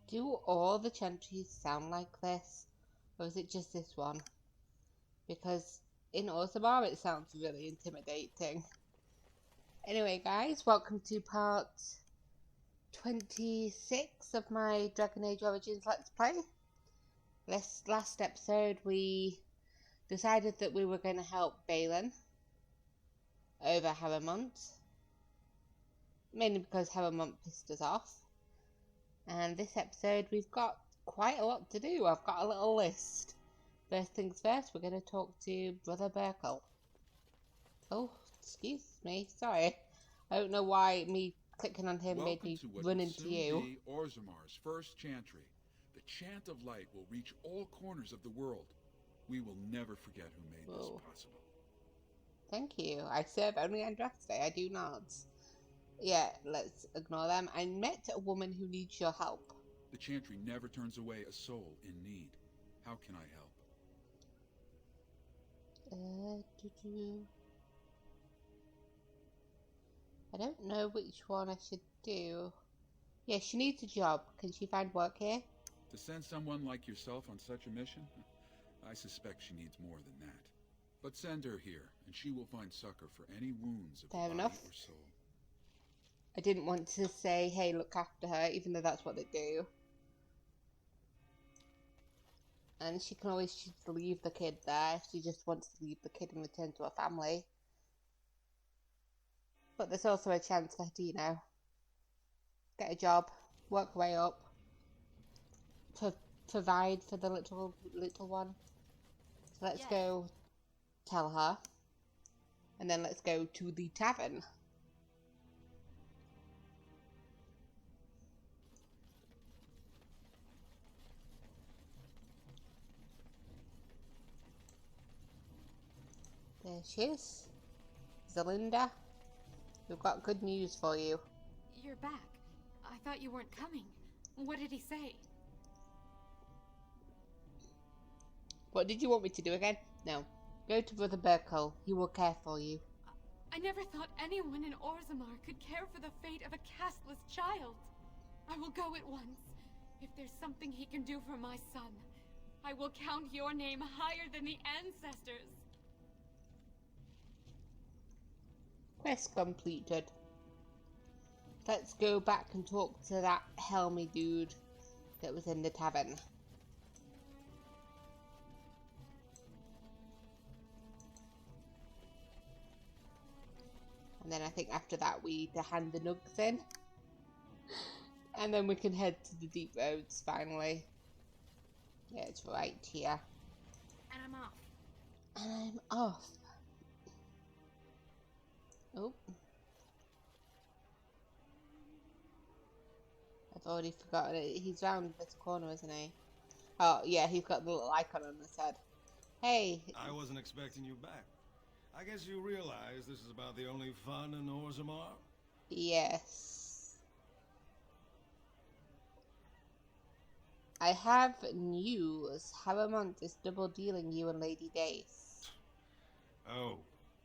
Do all the chantries sound like this? Or is it just this one? Because in Orzammar it sounds really intimidating. Anyway guys, welcome to part 26 of my Dragon Age Origins Let's Play. This last episode we decided that we were going to help Bhelen over Harrowmont. Mainly because Harrowmont pissed us off. And this episode we've got quite a lot to do. I've got a little list. First things first, we're going to talk to Brother Burkle. Oh, excuse me, sorry. I don't know why me clicking on him made me run into you. Welcome to what will soon be Orzammar's first chantry. The chant of light will reach all corners of the world. We will never forget who made this possible. Thank you. I serve only Andraste, I do not. Yeah, let's ignore them. I met a woman who needs your help. The chantry never turns away a soul in need. How can I help? I don't know which one I should do. Yeah, she needs a job. Can she find work here? To send someone like yourself on such a mission? I suspect she needs more than that. But send her here, and she will find succor for any wounds of the body or soul. I didn't want to say, hey, look after her, even though that's what they do. And she can always choose to leave the kid there if she just wants to leave the kid and return to her family. But there's also a chance for her to, you know, get a job, work her way up, provide for the little one. So let's go tell her. And then let's go to the tavern. There she is. Zelinda. We've got good news for you. You're back. I thought you weren't coming. What did he say? What did you want me to do again? No. Go to Brother Burkle. He will care for you. I never thought anyone in Orzammar could care for the fate of a castless child. I will go at once. If there's something he can do for my son, I will count your name higher than the ancestors. Quest completed. Let's go back and talk to that Helmy dude that was in the tavern. And then I think after that we need to hand the nugs in. And then we can head to the deep roads finally. Yeah, it's right here. And I'm off. And I'm off. Oh. I've already forgotten it. He's round this corner, isn't he? Oh, yeah, he's got the little icon on his head. Hey. I wasn't expecting you back. I guess you realize this is about the only fun in Orzammar? Yes. I have news. Harrowmont is double dealing you and Lady Dace. Oh,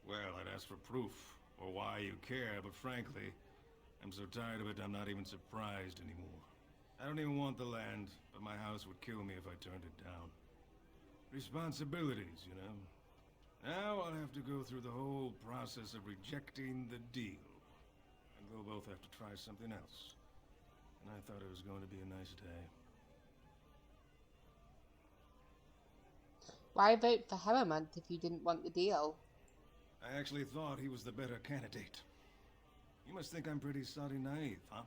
well, I'd ask for proof, or why you care, but frankly, I'm so tired of it I'm not even surprised anymore. I don't even want the land, but my house would kill me if I turned it down. Responsibilities, you know. Now I'll have to go through the whole process of rejecting the deal. And we'll both have to try something else. And I thought it was going to be a nice day. Why vote for Harrowmont if you didn't want the deal? I actually thought he was the better candidate. You must think I'm pretty soddy naive, huh?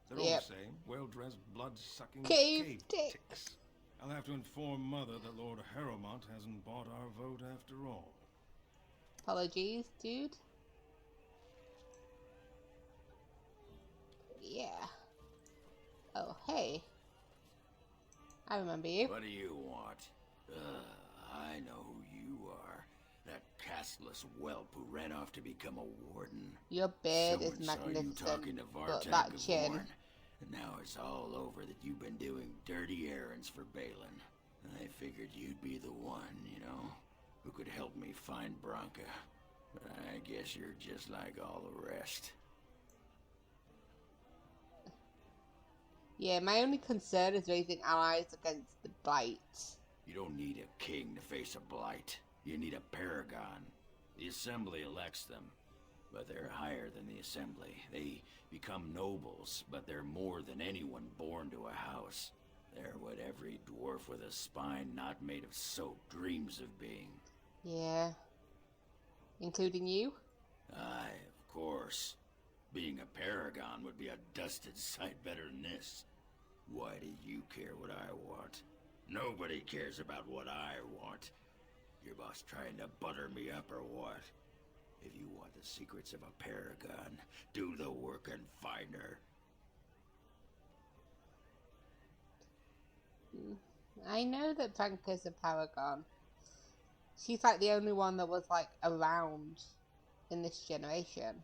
They're all the same. Well-dressed, blood-sucking cave ticks. I'll have to inform Mother that Lord Harrowmont hasn't bought our vote after all. Apologies, dude. Yeah. Oh, hey. I remember you. What do you want? I know who you are. That castless whelp who ran off to become a warden. Your beard is Someone saw you magnificent, talking to but Vartank that of chin. Warren, and now it's all over that you've been doing dirty errands for Bhelen. I figured you'd be the one, you know, who could help me find Branka. But I guess you're just like all the rest. Yeah, my only concern is raising allies against the Blight. You don't need a king to face a Blight. You need a Paragon. The Assembly elects them, but they're higher than the Assembly. They become nobles, but they're more than anyone born to a house. They're what every dwarf with a spine not made of soap dreams of being. Yeah. Including you? Aye, of course. Being a Paragon would be a dusted sight better than this. Why do you care what I want? Nobody cares about what I want. Your boss trying to butter me up or what? If you want the secrets of a Paragon, do the work and find her. I know that Franca's a Paragon. She's like the only one that was like around in this generation.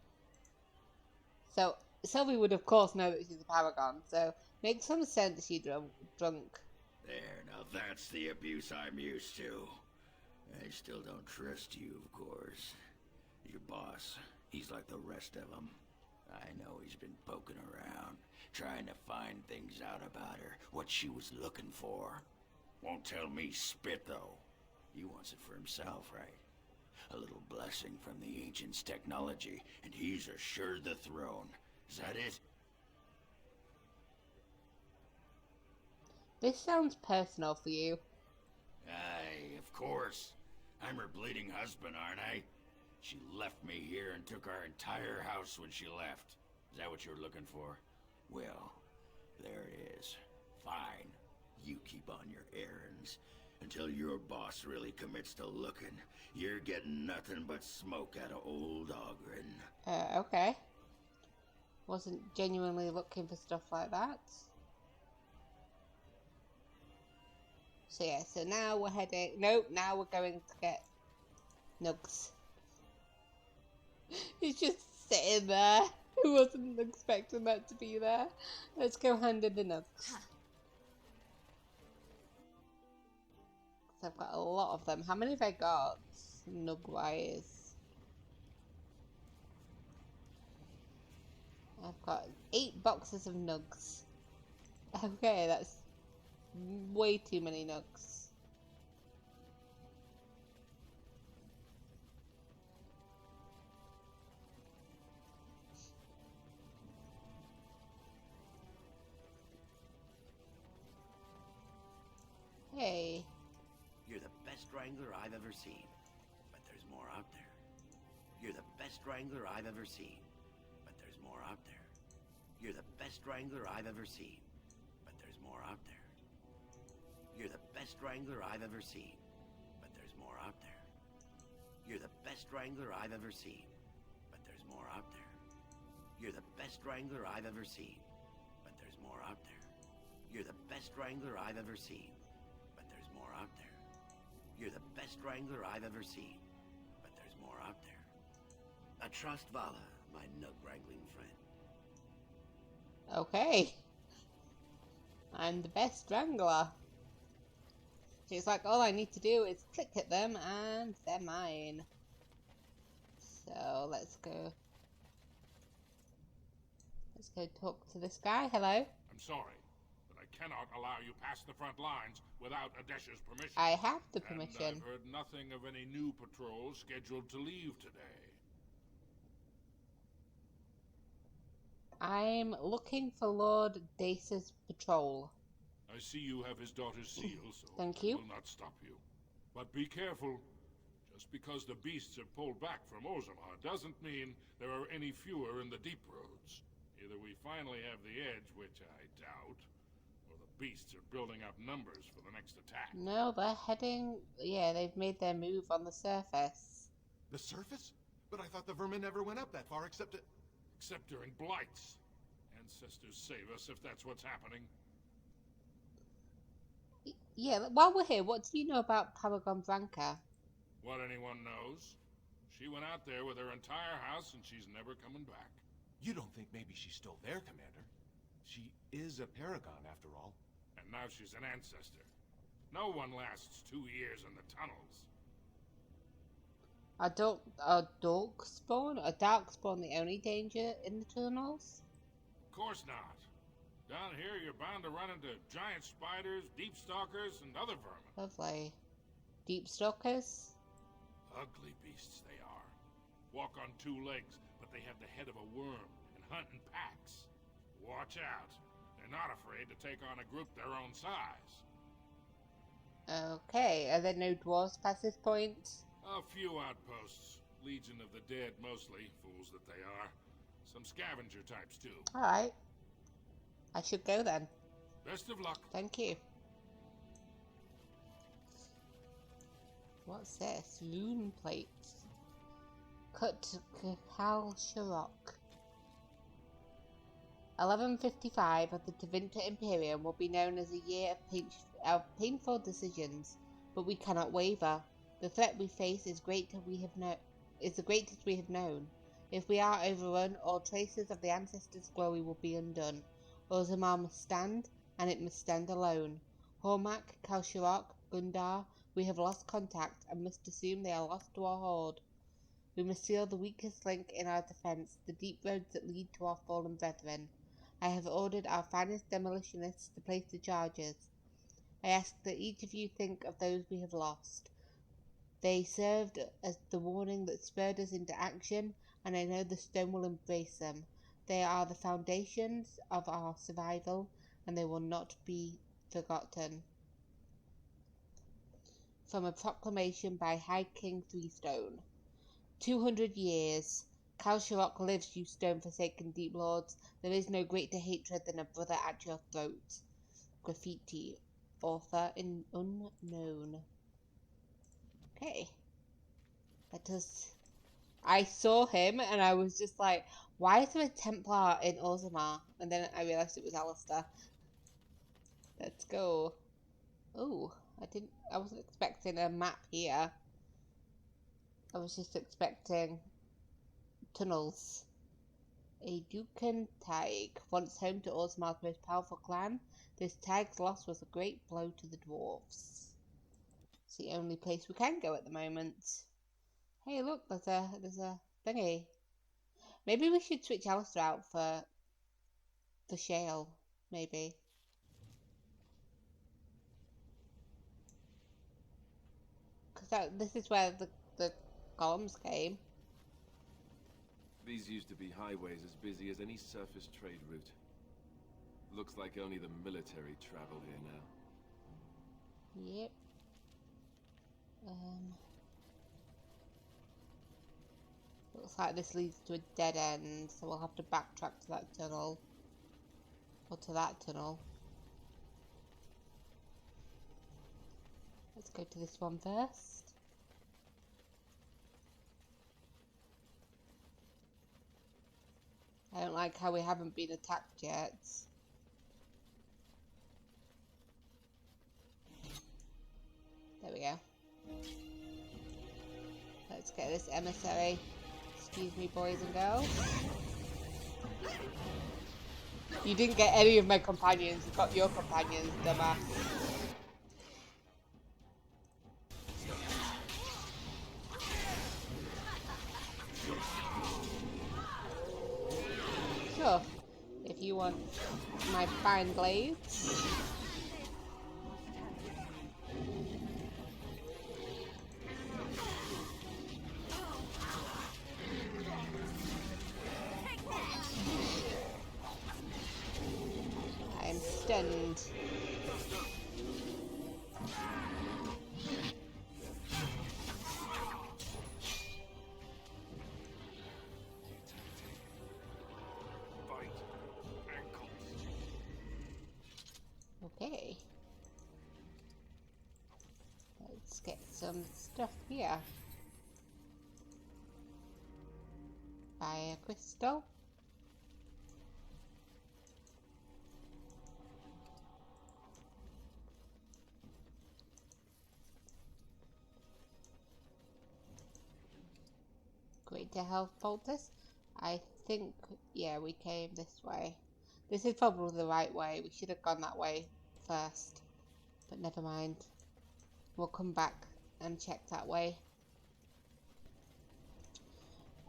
So Sylvi would of course know that she's a Paragon, so makes some sense she's drunk. There, now that's the abuse I'm used to. I still don't trust you, of course. Your boss, he's like the rest of them. I know he's been poking around, trying to find things out about her, what she was looking for. Won't tell me spit, though. He wants it for himself, right? A little blessing from the Ancients' technology, and he's assured the throne. Is that it? This sounds personal for you. Aye, of course. I'm her bleeding husband, aren't I? She left me here and took our entire house when she left. Is that what you were looking for? Well, there it is. Fine. You keep on your errands. Until your boss really commits to looking, you're getting nothing but smoke out of old Ogren. Okay. Wasn't genuinely looking for stuff like that. So yeah, so now we're heading... Nope, now we're going to get Nugs. He's just sitting there. I wasn't expecting that to be there. Let's go hand in the Nugs. I've got a lot of them. How many have I got? Nug-wise. I've got 8 boxes of Nugs. Okay, that's way too many Nugs. Hey. You're the best Wrangler I've ever seen, but there's more out there. You're the best Wrangler I've ever seen, but there's more out there. You're the best Wrangler I've ever seen, but there's more out there. You're the best Wrangler I've ever seen, but there's more out there. You're the best Wrangler I've ever seen, but there's more out there. You're the best Wrangler I've ever seen, but there's more out there. You're the best Wrangler I've ever seen, but there's more out there. You're the best Wrangler I've ever seen, but there's more out there. I trust Vala, my nug-wrangling friend. Okay. I'm the best Wrangler. She's like, all I need to do is click at them and they're mine. So let's go. Let's go talk to this guy. Hello. I'm sorry, but I cannot allow you past the front lines without Adesha's permission. I have the permission. And I've heard nothing of any new patrols scheduled to leave today. I'm looking for Lord Dace's patrol. I see you have his daughter's seal, so Thank I you. will not stop you. But be careful. Just because the beasts have pulled back from Orzammar doesn't mean there are any fewer in the deep roads. Either we finally have the edge, which I doubt, or the beasts are building up numbers for the next attack. No, they're heading... Yeah, they've made their move on the surface. The surface? But I thought the vermin never went up that far except during blights. Ancestors save us if that's what's happening. Yeah, while we're here, what do you know about Paragon Branca? What anyone knows. She went out there with her entire house and she's never coming back. You don't think maybe she's still there, Commander? She is a Paragon, after all. And now she's an ancestor. No one lasts 2 years in the tunnels. A darkspawn the only danger in the tunnels? Of course not. Down here, you're bound to run into giant spiders, deep stalkers, and other vermin. Lovely. Deep stalkers? Ugly beasts they are. Walk on 2 legs, but they have the head of a worm and hunt in packs. Watch out. They're not afraid to take on a group their own size. Okay, are there no dwarves past this point? A few outposts. Legion of the Dead, mostly. Fools that they are. Some scavenger types, too. Alright. I should go then. Best of luck. Thank you. What's this? Rune plates. Cut to Cal Sharok. 1155 of the Tevinter Imperium will be known as a year of painful decisions, but we cannot waver. The threat we face is the greatest we have known. If we are overrun, all traces of the ancestors' glory will be undone. Orzammar must stand, and it must stand alone. Hormak, Kalsharok, Gundar, we have lost contact, and must assume they are lost to our horde. We must seal the weakest link in our defence, the deep roads that lead to our fallen brethren. I have ordered our finest demolitionists to place the charges. I ask that each of you think of those we have lost. They served as the warning that spurred us into action, and I know the stone will embrace them. They are the foundations of our survival, and they will not be forgotten. From a proclamation by High King Threestone. 200 years. Kalsharok lives, you stone-forsaken deep lords. There is no greater hatred than a brother at your throat. Graffiti. Author in unknown. Okay. Let us... I saw him and I was just like, why is there a Templar in Orzammar? And then I realised it was Alistair. Let's go. Oh, I wasn't expecting a map here. I was just expecting tunnels. A Dukan Taig, once home to Orzammar's most powerful clan. This Taig's loss was a great blow to the dwarves. It's the only place we can go at the moment. Hey, look, there's a thingy. Maybe we should switch Alistair out for Shale, maybe. Because this is where the columns came. These used to be highways as busy as any surface trade route. Looks like only the military travel here now. Yep. Looks like this leads to a dead end, so we'll have to backtrack to that tunnel. Or to that tunnel. Let's go to this one first. I don't like how we haven't been attacked yet. There we go. Let's get this emissary. Excuse me, boys and girls. You didn't get any of my companions, you got your companions, dumbass. Sure, if you want my fine blades. I am stunned. Okay. Let's get some stuff here. Fire crystal. Greater health poultice. I think, yeah, we came this way. This is probably the right way. We should have gone that way first. But never mind. We'll come back and check that way.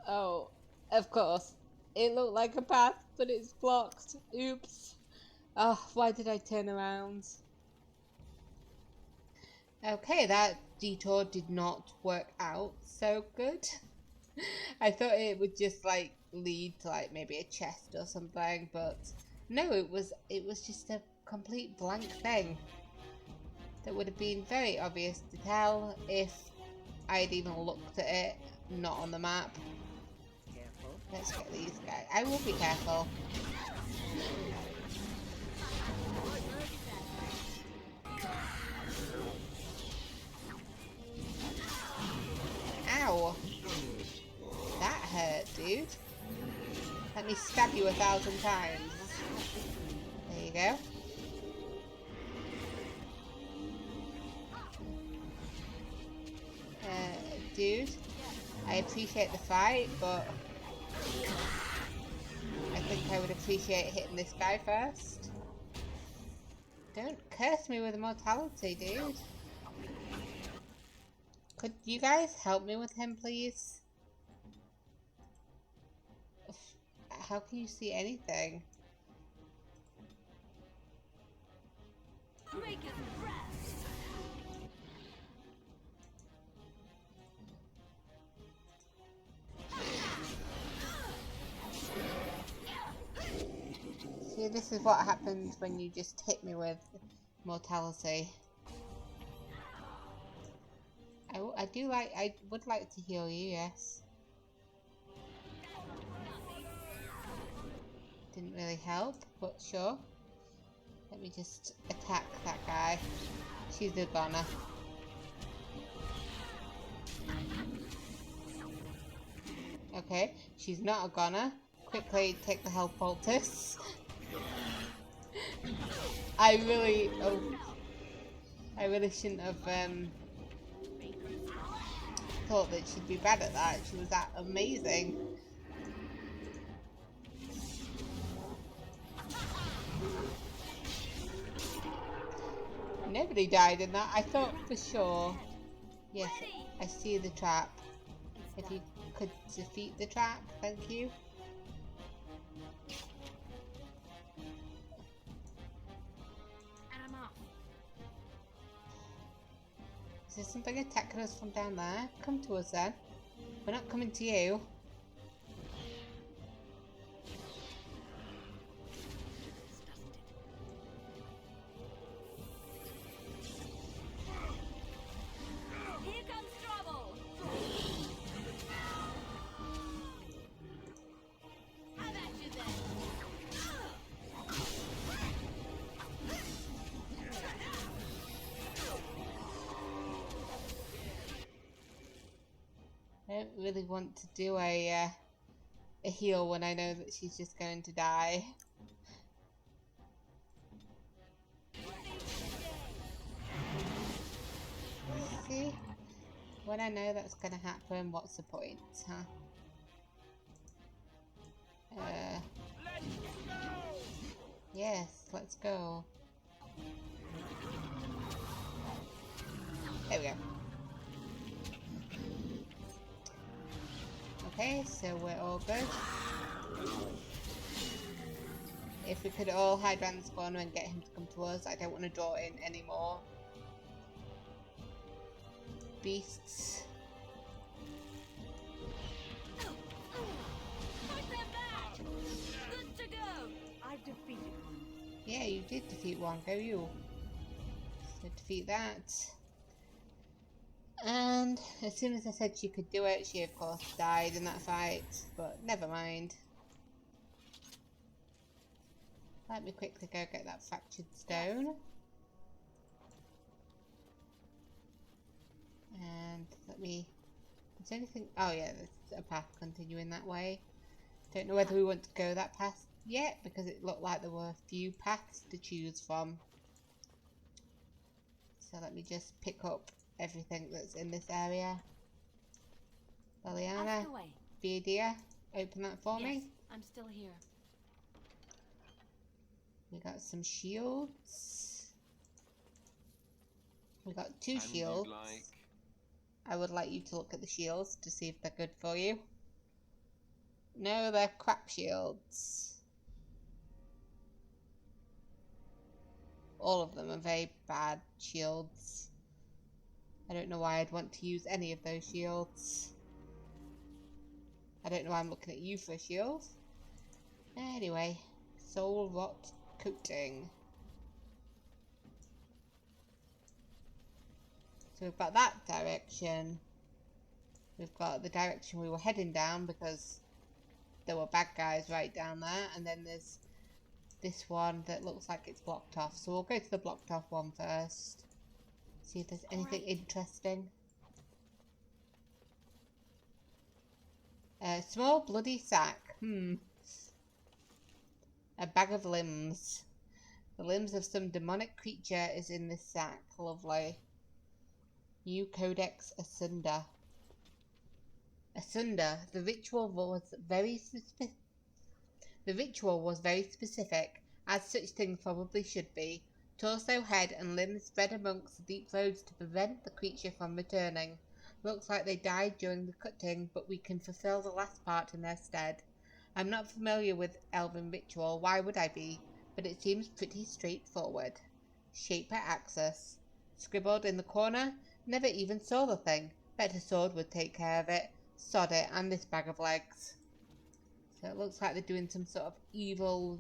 Oh, of course. It looked like a path, but it's blocked. Oops. Oh, why did I turn around? Okay, that detour did not work out so good. I thought it would just like lead to like maybe a chest or something, but no, it was just a complete blank thing. That would have been very obvious to tell if I'd even looked at it, not on the map. Careful. Let's get these guys. I will be careful. Ow! That hurt, dude. Let me stab you 1,000 times. There you go. Dude, I appreciate the fight, but I think I would appreciate hitting this guy first. Don't curse me with mortality, dude. Could you guys help me with him, please? How can you see anything? Break his breath. See, this is what happens when you just hit me with mortality. I would like to heal you, yes. Didn't really help, but sure. Let me just attack that guy. She's a goner. Okay, she's not a goner. Quickly take the health poultice. I really shouldn't have thought that she'd be bad at that. She was that amazing. Nobody died in that. I thought for sure. Yes, I see the trap. If you could defeat the trap, thank you. Is there something attacking us from down there? Come to us then. We're not coming to you. Here comes trouble. How about you then? I don't really want to do a heal when I know that she's just going to die. See? When I know that's going to happen, what's the point, huh? Yes, let's go. There we go. Okay, so we're all good. If we could all hide around the spawner and get him to come to us, I don't want to draw in any more beasts. Good to go. I've defeated one. Yeah, you did defeat one, go you. So defeat that. And as soon as I said she could do it, she of course died in that fight, but never mind. Let me quickly go get that fractured stone. And let me... Is there anything... Oh yeah, there's a path continuing that way. Don't know whether we want to go that path yet, because it looked like there were a few paths to choose from. So let me just pick up everything that's in this area. Liliana, be a dear, open that for me. I'm still here. We got some shields. We got two shields. I would like you to look at the shields to see if they're good for you. No, they're crap shields. all of them are very bad shields. I don't know why I'd want to use any of those shields. I don't know why I'm looking at you for a shield. Anyway, soul rot coating. So we've got that direction. We've got the direction we were heading down because there were bad guys right down there. And then there's this one that looks like it's blocked off. So we'll go to the blocked off one first. See if there's anything interesting. A small bloody sack. A bag of limbs. The limbs of some demonic creature is in this sack. Lovely. New Codex Asunder. Asunder. The ritual was very specific, as such things probably should be. Torso, head, and limbs spread amongst the deep roads to prevent the creature from returning. Looks like they died during the cutting, but we can fulfill the last part in their stead. I'm not familiar with elven ritual, why would I be? But it seems pretty straightforward. Shaper Axis. Scribbled in the corner, never even saw the thing. Bet a sword would take care of it. Sod it, and this bag of legs. So it looks like they're doing some sort of evil,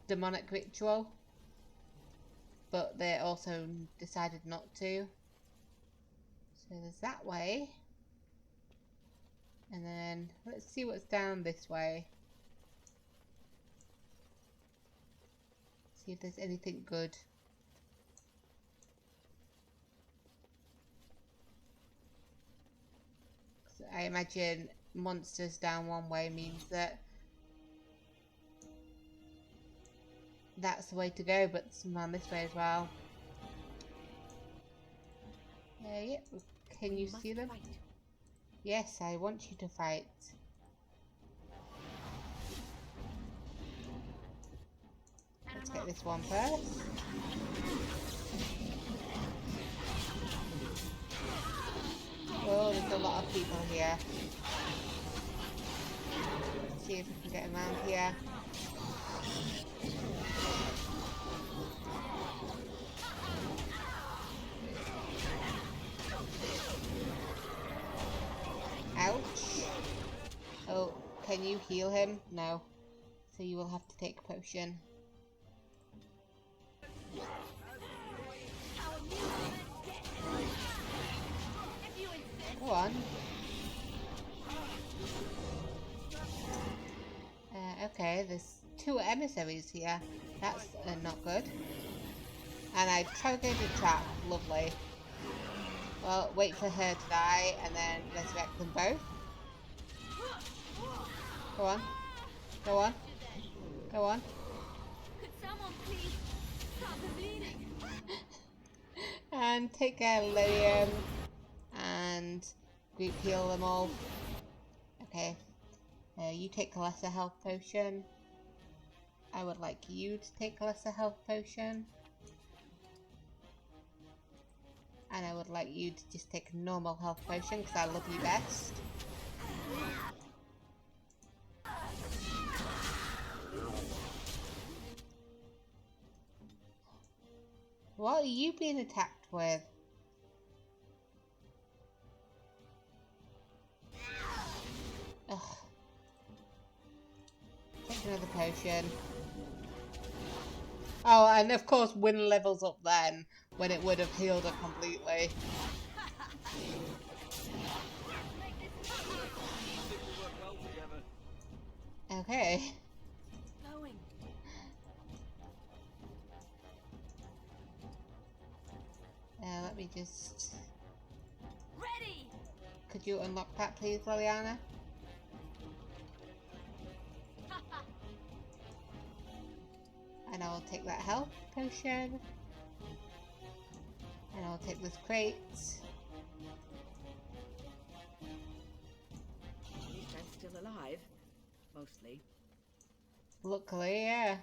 demonic ritual. But they also decided not to. So there's that way. And then, let's see what's down this way. See if there's anything good. So I imagine monsters down one way means that that's the way to go, but there's some around this way as well. Yep. Can you see them? Fight. Yes, I want you to fight. Let's get this one first. Oh, there's a lot of people here. Let's see if we can get around here. Ouch. Oh, can you heal him? No. So you will have to take a potion. Go on. Okay, there's 2 emissaries here. That's not good. And I triggered a trap. Lovely. Well, wait for her to die and then resurrect them both. Go on. Go on. Go on. Could someone please stop the bleeding? And take a Lilium and group heal them all. Okay. You take a lesser health potion. I would like you to take a lesser health potion. And I would like you to just take a normal health potion because I love you best. What are you being attacked with? Ugh. Take another potion. Oh, and of course Win levels up then, when it would have healed her completely. Okay. Going. Let me just... Ready. Could you unlock that please, Liliana? And I will take that health potion. And I'll take this crate. At least I'm still alive. Mostly. Luckily, yeah.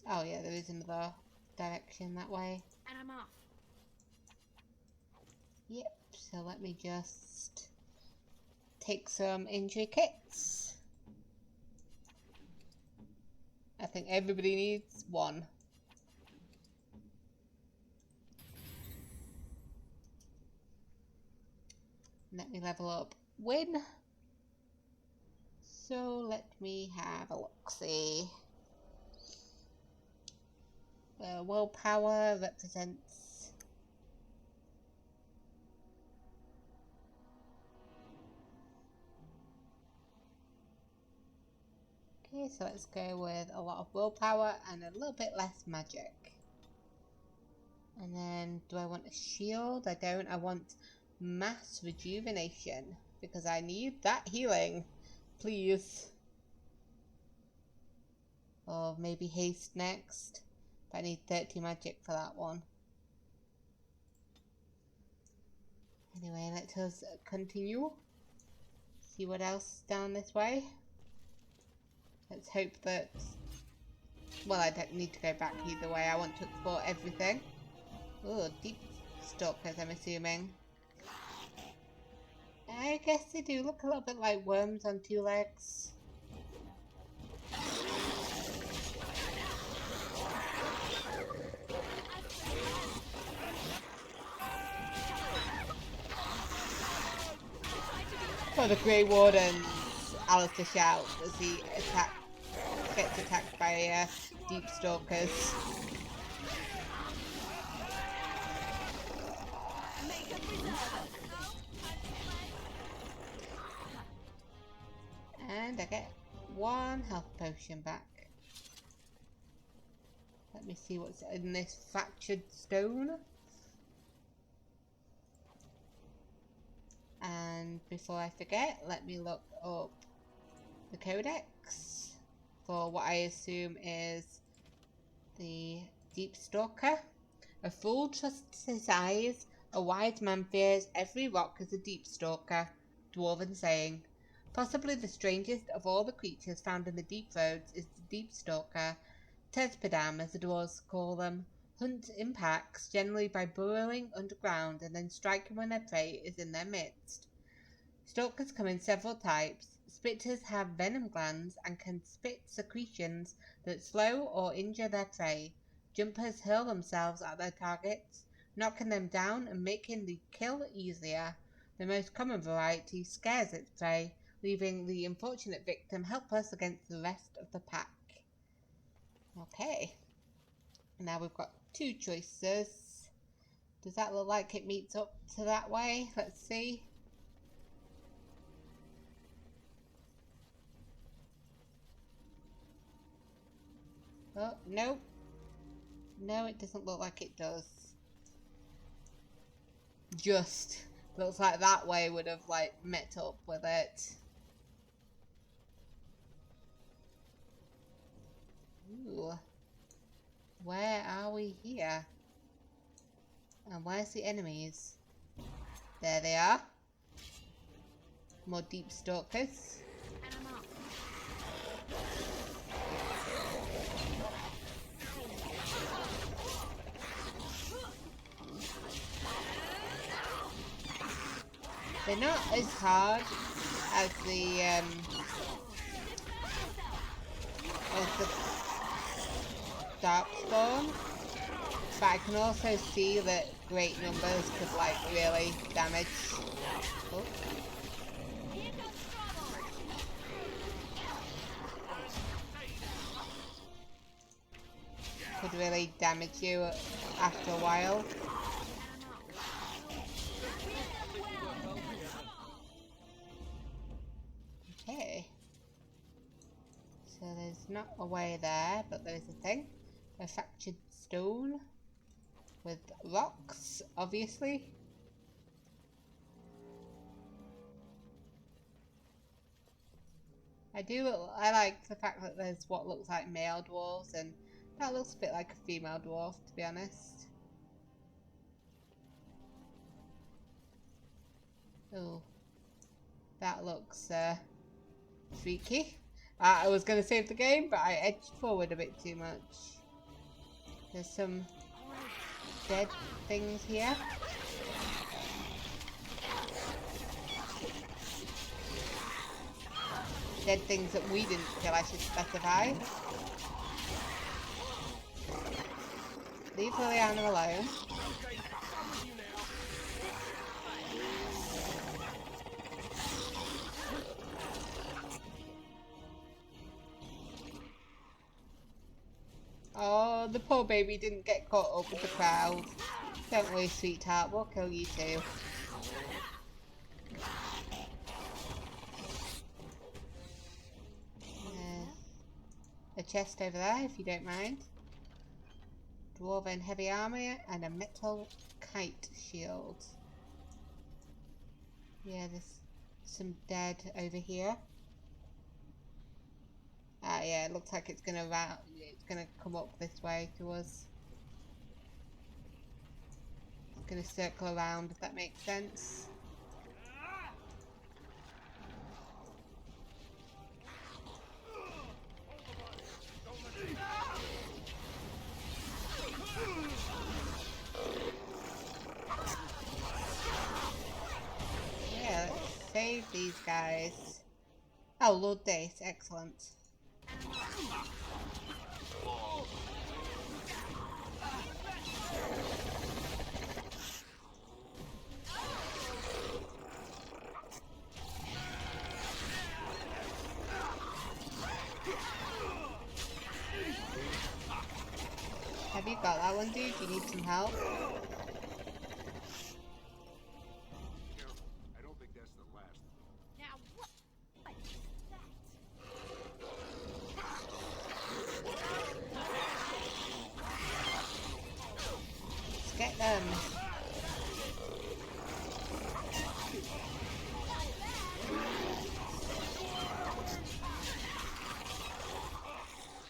Oh yeah, there is another direction that way. And I'm off. Yep, so let me just take some injury kits. I think everybody needs one. Let me level up win. So let me have a look-see. Willpower represents... Okay, so let's go with a lot of willpower and a little bit less magic. And then, do I want a shield? I don't. I want mass rejuvenation because I need that healing. Please. Or maybe haste next. But I need 30 magic for that one. Anyway, let us continue. See what else is down this way. Let's hope that... Well, I don't need to go back either way. I want to explore everything. Oh, deep stalkers, I'm assuming. I guess they do look a little bit like worms on two legs. For the Grey Warden's Alistair shout as he gets attacked by deep stalkers. And I get one health potion back. Let me see what's in this fractured stone. And before I forget, let me look up the codex for what I assume is the Deep Stalker. A fool trusts his eyes, a wise man fears every rock as a Deep Stalker. Dwarven saying. Possibly the strangest of all the creatures found in the deep roads is the Deep Stalker. Tezpidam, as the dwarves call them, hunt in packs, generally by burrowing underground and then striking when their prey is in their midst. Stalkers come in several types. Spitters have venom glands and can spit secretions that slow or injure their prey. Jumpers hurl themselves at their targets, knocking them down and making the kill easier. The most common variety scares its prey, leaving the unfortunate victim helpless against the rest of the pack. Okay. Now we've got two choices. Does that look like it meets up to that way? Let's see. Oh, no. No, it doesn't look like it does. Just looks like that way would have, like, met up with it. Ooh. Where are we here? And where's the enemies? There they are. More deep stalkers. They're not as hard as the Darkspawn, but I can also see that great numbers could like really damage. Oh. Could really damage you after a while. Okay. So there's not a way there, but there is a thing. A fractured stone with rocks, obviously. I like the fact that there's what looks like male dwarves, and that looks a bit like a female dwarf, to be honest. Oh, that looks freaky. I was going to save the game, but I edged forward a bit too much. There's some dead things here. Dead things that we didn't kill, I should specify. Leave Liliana alone. Oh, the poor baby didn't get caught up with the crowd. Don't worry, sweetheart, we'll kill you too. A chest over there, if you don't mind. Dwarven heavy armor and a metal kite shield. Yeah, there's some dead over here. Ah, yeah, it looks like it's gonna come up this way to us. It's gonna circle around, if that makes sense. Yeah, let's save these guys. Oh, Lord Dace, excellent. Have you got that one, dude? You need some help? I don't think that's the last. Now what is that? Let's get them.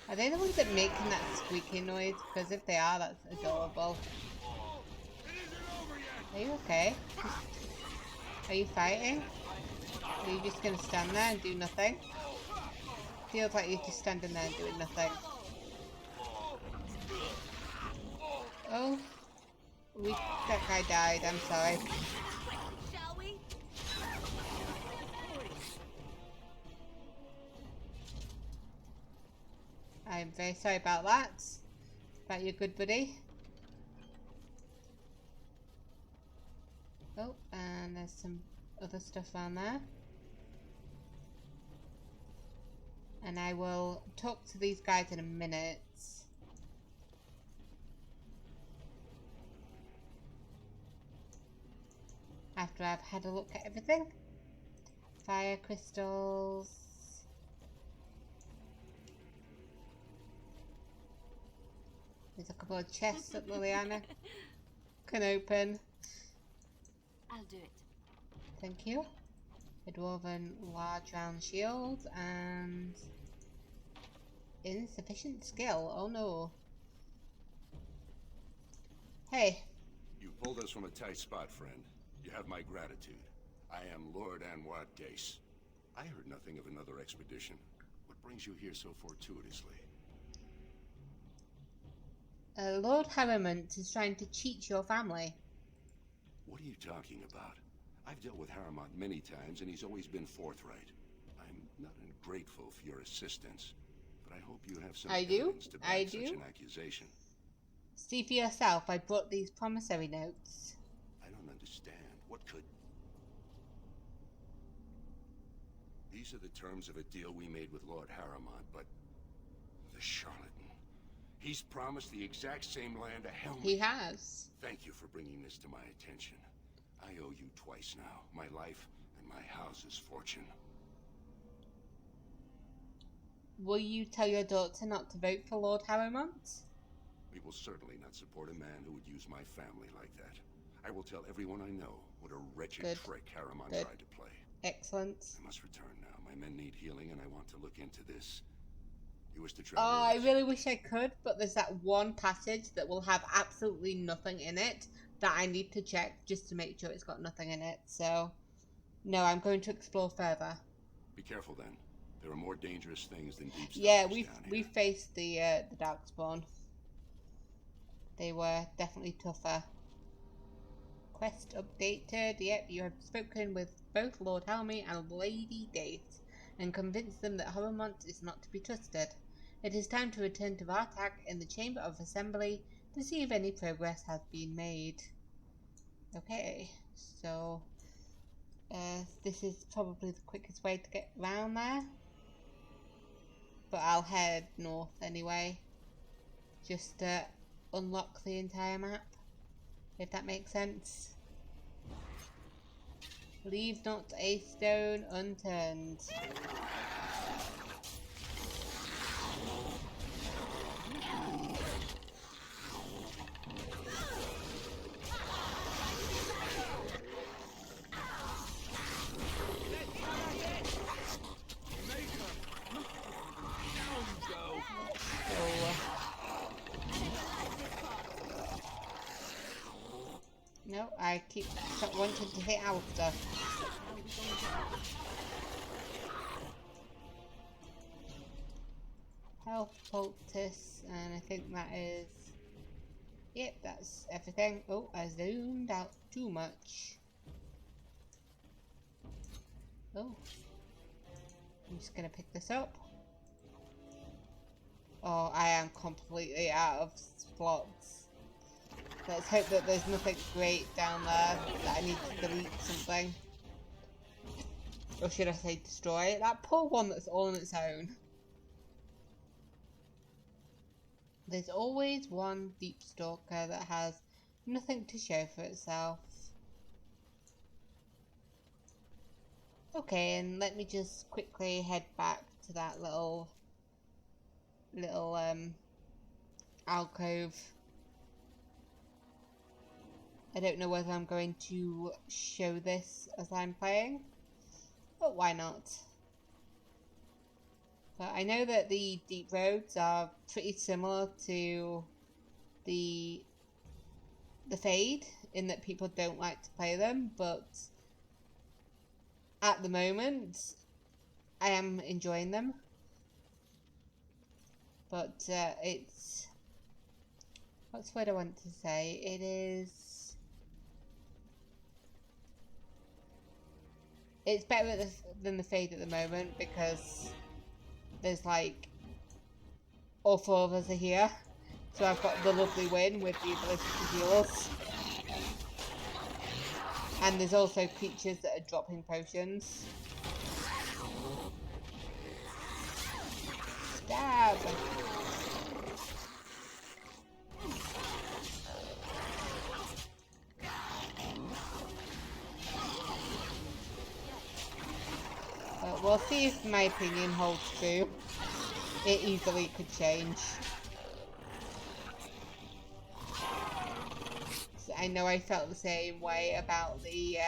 Are they the ones that making that squeaky noise? Because if they are, that's adorable. Are you okay? Are you fighting? Are you just gonna stand there and do nothing? Feels like you're just standing there and doing nothing. Oh, that guy died. I'm sorry. Shall we? I'm very sorry about that. About your good buddy. Oh, and there's some other stuff around there. And I will talk to these guys in a minute. After I've had a look at everything. Fire crystals. There's a couple of chests that Liliana can open. I'll do it. Thank you. A dwarven large round shield and insufficient skill. Oh no. Hey. You pulled us from a tight spot, friend. You have my gratitude. I am Lord Anwar Dace. I heard nothing of another expedition. What brings you here so fortuitously? Lord Harrimont is trying to cheat your family. What are you talking about? I've dealt with Harrimont many times, and he's always been forthright. I'm not ungrateful for your assistance, but I hope you have some evidence to back such an accusation. See for yourself, I brought these promissory notes. I don't understand. What could... These are the terms of a deal we made with Lord Harrimont, but... the charlatan. He's promised the exact same land to Helm. He has. Thank you for bringing this to my attention. I owe you twice now. My life and my house's fortune. Will you tell your daughter not to vote for Lord Harrimont? We will certainly not support a man who would use my family like that. I will tell everyone I know what a wretched trick Harrimont tried to play. Excellent. I must return now. My men need healing and I want to look into this. You wish to travel? Oh, I really wish I could, but there's that one passage that will have absolutely nothing in it that I need to check just to make sure it's got nothing in it. So, no, I'm going to explore further. Be careful then. There are more dangerous things than deep. Yeah, we faced the Darkspawn. They were definitely tougher. Quest updated. Yep, you have spoken with both Lord Helmy and Lady Dace and convinced them that Harrimont is not to be trusted. It is time to return to Vartak in the Chamber of Assembly to see if any progress has been made. Okay, so this is probably the quickest way to get around there, but I'll head north anyway, just to unlock the entire map, if that makes sense. Leave not a stone unturned. No, I keep wanting to hit Alistair. Health poultice, and I think that is... Yep, that's everything. Oh, I zoomed out too much. Oh. I'm just gonna pick this up. Oh, I am completely out of slots. Let's hope that there's nothing great down there that I need to delete something. Or should I say destroy? That poor one that's all on its own. There's always one deep stalker that has nothing to show for itself. Okay, and let me just quickly head back to that little alcove. I don't know whether I'm going to show this as I'm playing, but why not? But I know that the deep roads are pretty similar to the Fade, in that people don't like to play them, but at the moment I am enjoying them. But it's... what's what I want to say? It is... it's better than the Fade at the moment, because there's like all four of us are here. So I've got the lovely Win with the ability to heal us. And there's also creatures that are dropping potions. Stab! We'll see if my opinion holds true. It easily could change. So I know I felt the same way about the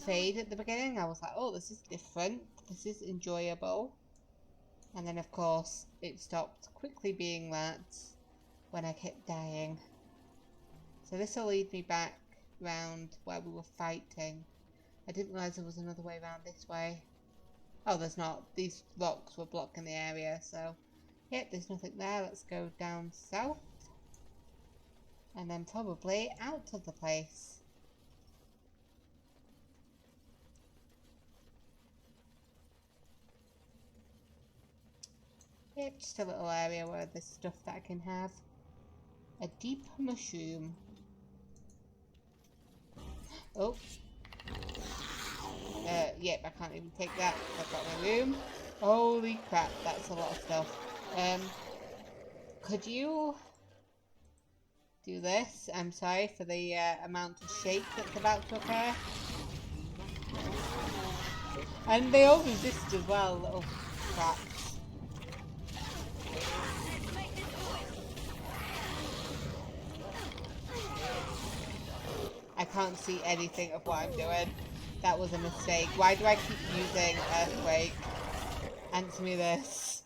Fade at the beginning. I was like, oh, this is different. This is enjoyable. And then, of course, it stopped quickly being that when I kept dying. So this will lead me back round where we were fighting. I didn't realise there was another way around this way. Oh, there's not. These rocks were blocking the area, so... yep, there's nothing there. Let's go down south. And then probably out of the place. Yep, just a little area where there's stuff that I can have. A deep mushroom. Oh. Yep, I can't even take that. I've got my room. Holy crap, that's a lot of stuff. Could you do this? I'm sorry for the amount of shake that's about to occur. And they all resist as well, little crap. I can't see anything of what I'm doing. That was a mistake. Why do I keep using Earthquake? Answer me this.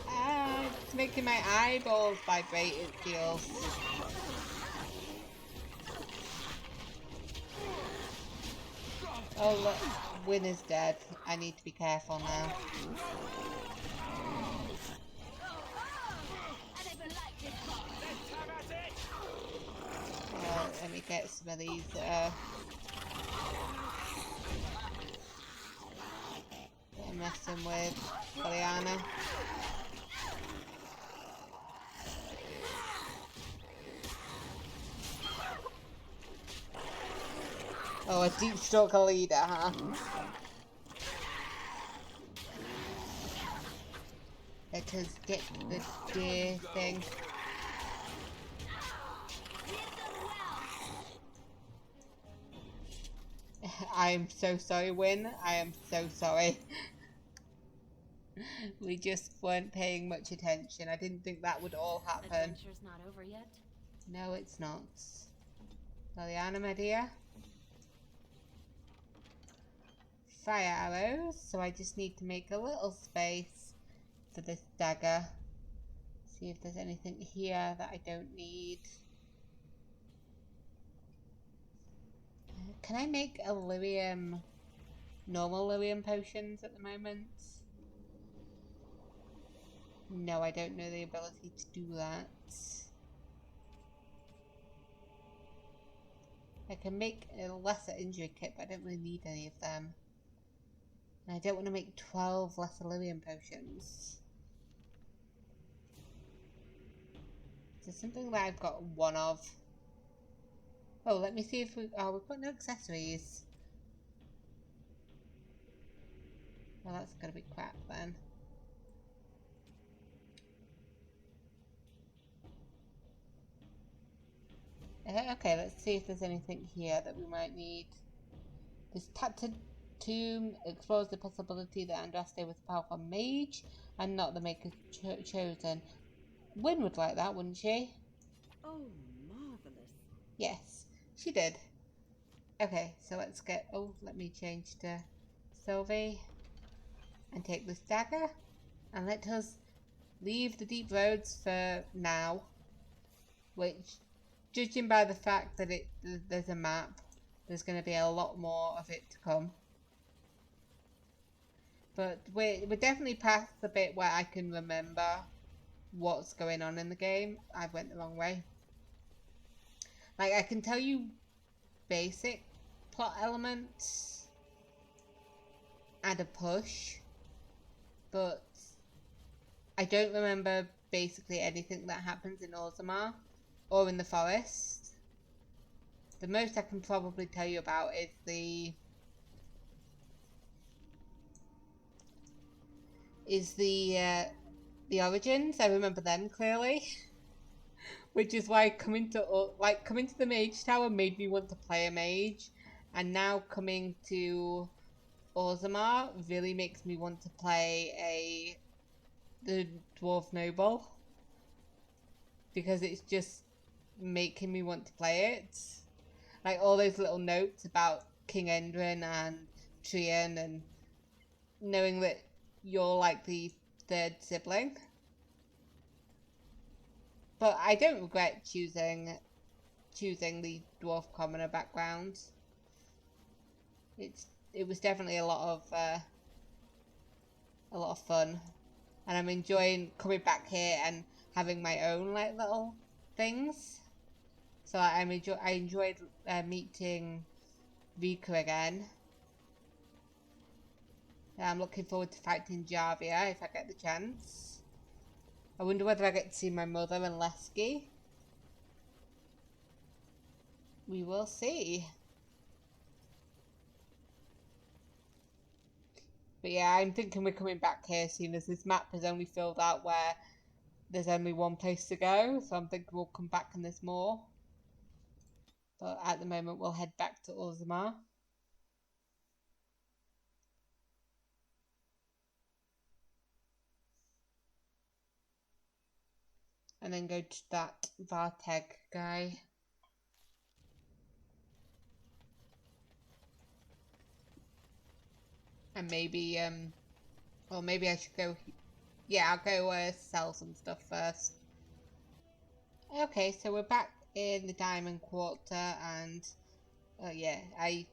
Ah, it's making my eyeballs vibrate, it feels. Oh look, Win is dead. I need to be careful now. Let me get some of these messing with Liliana. Oh, a deep stalker leader, huh? Let us get the deer thing. I am so sorry, Win. I am so sorry. We just weren't paying much attention. I didn't think that would all happen. Adventure's not over yet? No, it's not. Liliana, my dear. Fire arrows. So I just need to make a little space for this dagger. See if there's anything here that I don't need. Can I make a lyrium, normal lyrium potions at the moment? No, I don't know the ability to do that. I can make a lesser injury kit, but I don't really need any of them. And I don't want to make 12 lesser lyrium potions. There's something that I've got one of. Oh, let me see if we... Oh, we've got no accessories. Well, that's gonna be crap then. Okay, let's see if there's anything here that we might need. This tattered tomb explores the possibility that Andraste was a powerful mage and not the maker chosen. Wynne would like that, wouldn't she? Oh, marvellous. Yes, she did. Okay, so let's get... Oh, let me change to Sylvi and take this dagger and let us leave the deep roads for now, which, judging by the fact that there's a map, there's going to be a lot more of it to come. But we're definitely past the bit where I can remember what's going on in the game. I went the wrong way. Like, I can tell you basic plot elements and a push, but I don't remember basically anything that happens in Orzammar or in the forest. The most I can probably tell you about is the origins. I remember them clearly. Which is why coming to the Mage Tower made me want to play a mage, and now coming to Orzammar really makes me want to play the Dwarf Noble, because it's just making me want to play it. Like all those little notes about King Endrin and Trian, and knowing that you're like the third sibling. But I don't regret choosing the Dwarf Commoner background. It was definitely a lot of fun, and I'm enjoying coming back here and having my own like little things. So I enjoyed meeting Rika again. I'm looking forward to fighting Jarvia if I get the chance. I wonder whether I get to see my mother and Lesky. We will see. But yeah, I'm thinking we're coming back here soon, as this map is only filled out where there's only one place to go. So I'm thinking we'll come back and there's more. But at the moment we'll head back to Orzammar. And then go to that Varteg guy. And maybe, or maybe I should go, yeah, I'll go sell some stuff first. Okay, so we're back in the Diamond Quarter, and, yeah, I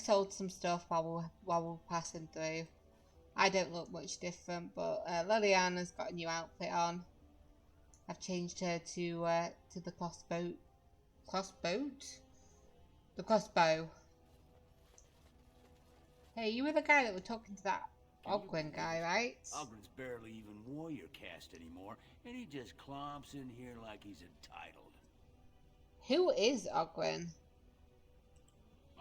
sold some stuff while we're passing through. I don't look much different, but Liliana's got a new outfit on. I've changed her to the crossbow. The crossbow. Hey, you were the guy that was talking to that Ogren guy, right? Ogren's barely even warrior caste anymore, and he just clomps in here like he's entitled. Who is Ogren?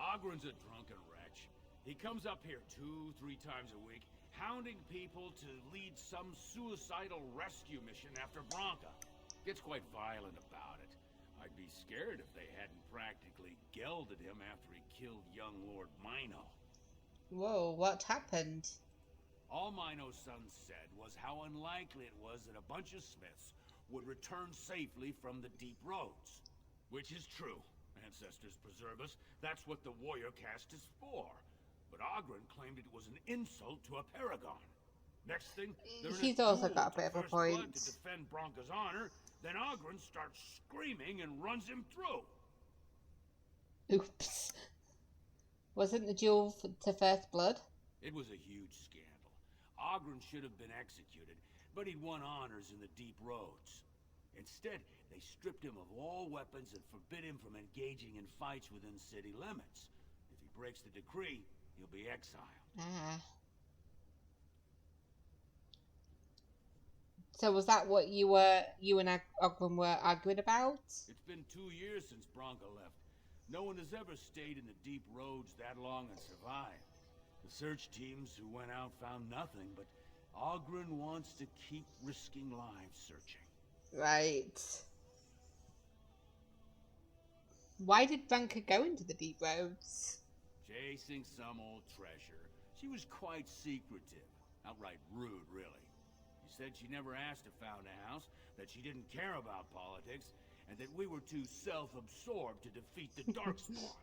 Ogren's a drunken wretch. He comes up here 2-3 times a week, hounding people to lead some suicidal rescue mission after Branca. Gets quite violent about it. I'd be scared if they hadn't practically gelded him after he killed young Lord Mino. Whoa, what happened? All Mino's son said was how unlikely it was that a bunch of Smiths would return safely from the deep roads. Which is true. Ancestors preserve us. That's what the warrior caste is for. But Ogren claimed it was an insult to a Paragon. Next thing, he's also got a bit of a point. To defend Branca's honor, then Ogren starts screaming and runs him through. Oops. Wasn't the duel to first blood? It was a huge scandal. Ogren should have been executed, but he'd won honors in the deep roads. Instead, they stripped him of all weapons and forbid him from engaging in fights within city limits. If he breaks the decree, he'll be exiled. Ah. So was that what you and Ogren were arguing about? It's been 2 years since Branca left. No one has ever stayed in the deep roads that long and survived. The search teams who went out found nothing, but Ogren wants to keep risking lives searching. Right. Why did Branca go into the deep roads? Chasing some old treasure. She was quite secretive. Outright rude, really. She said she never asked to found a house, that she didn't care about politics, and that we were too self-absorbed to defeat the Darkspawn.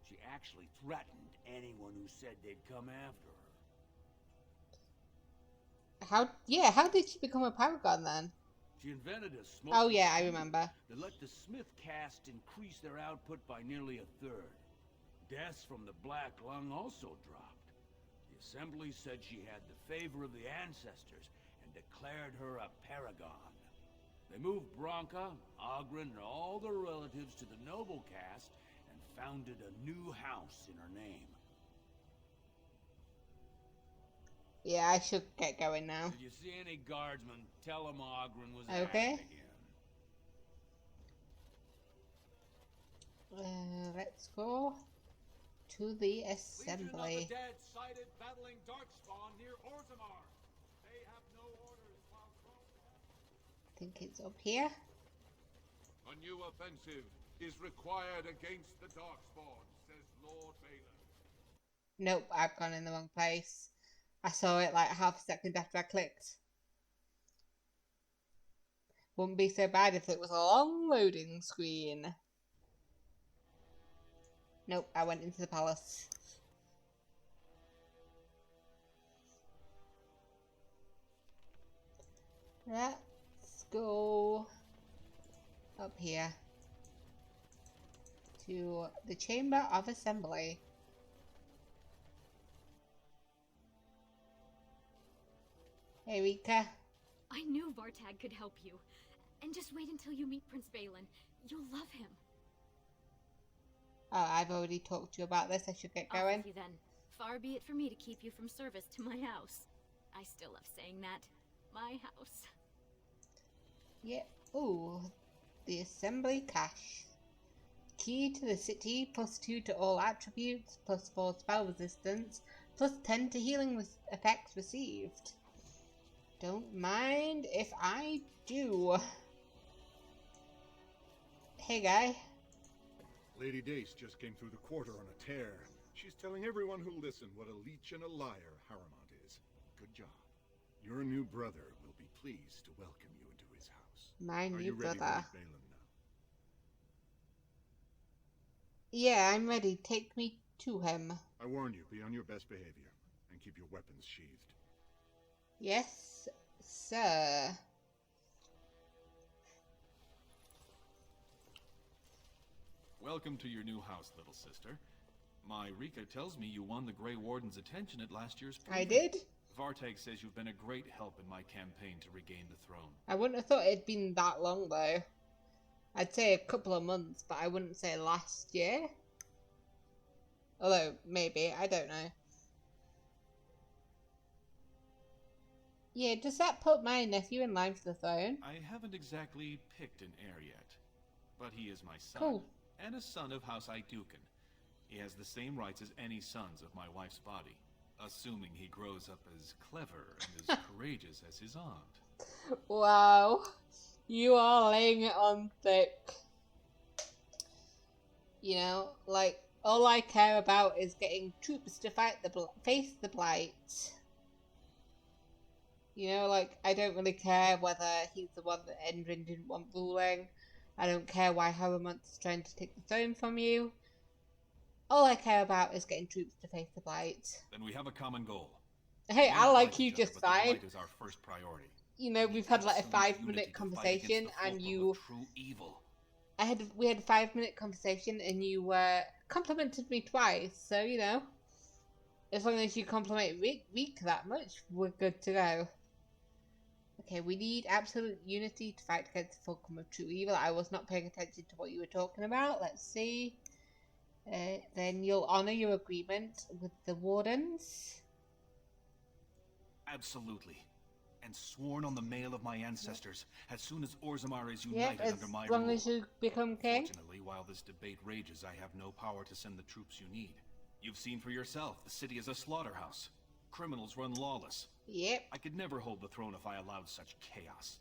She actually threatened anyone who said they'd come after her. How did she become a Paragon then? She invented a smoke. Oh yeah, I remember. That let the Smith caste increase their output by nearly 1/3. Deaths from the Black Lung also dropped. The Assembly said she had the favor of the ancestors and declared her a Paragon. They moved Branca, Ogren, and all their relatives to the noble caste and founded a new house in her name. Yeah, I should get going now. If you see any guardsmen, tell them Ogren was okay. Again. Let's go to the assembly. Legion of the Dead sighted battling Darkspawn near Orzammar. They have no orders while I think it's up here. A new offensive is required against the Darkspawn, says Lord Bhelen. Nope, I've gone in the wrong place. I saw it like half a second after I clicked. Wouldn't be so bad if it was a long loading screen. Nope, I went into the palace. Let's go up here to the Chamber of Assembly. Hey, Rika. I knew Vartag could help you. And just wait until you meet Prince Bhelen. You'll love him. Oh, I've already talked to you about this. I should get going. Off with you then. Far be it for me to keep you from service to my house. I still love saying that. My house. Yeah. Ooh. The Assembly Cache. Key to the city, +2 to all attributes, +4 spell resistance, +10 to healing effects received. Don't mind if I do. Hey, guy. Lady Dace just came through the quarter on a tear. She's telling everyone who'll listen what a leech and a liar Harriman is. Good job. Your new brother will be pleased to welcome you into his house. My new Are you ready brother. to meet Bhelen now? Yeah, I'm ready. Take me to him. I warn you, be on your best behavior and keep your weapons sheathed. Yes, sir. Welcome to your new house, little sister. My Rika tells me you won the Grey Warden's attention at last year's proving. I did? Vartag says you've been a great help in my campaign to regain the throne. I wouldn't have thought it'd been that long, though. I'd say a couple of months, but I wouldn't say last year. Although, maybe. I don't know. Yeah, does that put my nephew in line for the throne? I haven't exactly picked an heir yet, but he is my son, cool. And a son of House Iduken. He has the same rights as any sons of my wife's body, assuming he grows up as clever and as courageous as his aunt. Wow, you are laying it on thick. You know, like, all I care about is getting troops to face the Blight. You know, like, I don't really care whether he's the one that Endrin didn't want ruling. I don't care why Harrowmont's trying to take the throne from you. All I care about is getting troops to face the Blight. Then we have a common goal. Hey, I like you just fine. The Blight is our first priority. You know, we've had like a 5-minute conversation, and you... True evil. We had a 5-minute conversation, and you complimented me twice. So, you know, as long as you compliment Reek that much, we're good to go. Okay, we need absolute unity to fight against the fulcrum of true evil. I was not paying attention to what you were talking about. Let's see. Then you'll honor your agreement with the Wardens. Absolutely. And sworn on the mail of my ancestors, as soon as Orzammar is united under my rule. As long as you become king. Fortunately, while this debate rages, I have no power to send the troops you need. You've seen for yourself, the city is a slaughterhouse. Criminals run lawless. Yep. I could never hold the throne if I allowed such chaos.